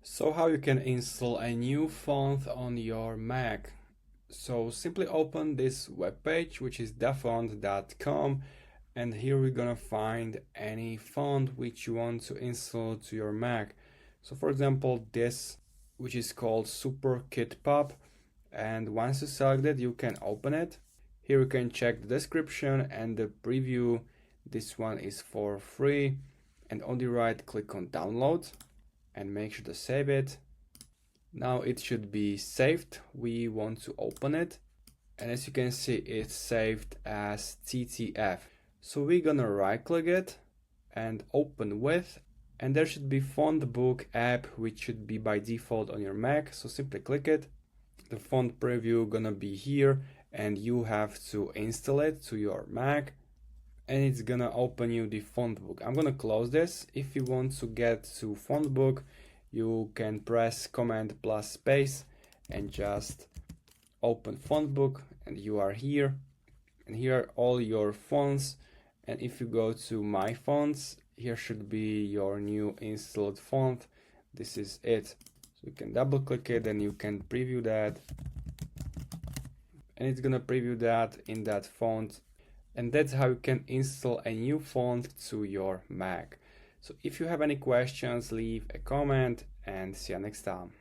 So how you can install a new font on your Mac? So simply open this webpage, which is dafont.com, and here we're gonna find any font which you want to install to your Mac. So for example, this, which is called SuperKitPub, and once you select it, you can open it. Here you can check the description and the preview. This one is for free, and on the right, click on download and make sure to save it. Now it should be saved. We want to open it, and as you can see, it's saved as TTF. So we're gonna right click it and open with, and there should be font book app, which should be by default on your Mac. So simply click it. The font preview gonna be here, and you have to install it to your Mac, and it's gonna open you the font book. I'm gonna close this. If you want to get to font book, you can press Command plus space and just open font book, and you are here, and here are all your fonts. And if you go to my fonts, here should be your new installed font. This is it. So you can double click it and you can preview that, and it's gonna preview that in that font. And that's how you can install a new font to your Mac. So if you have any questions, leave a comment, and see you next time.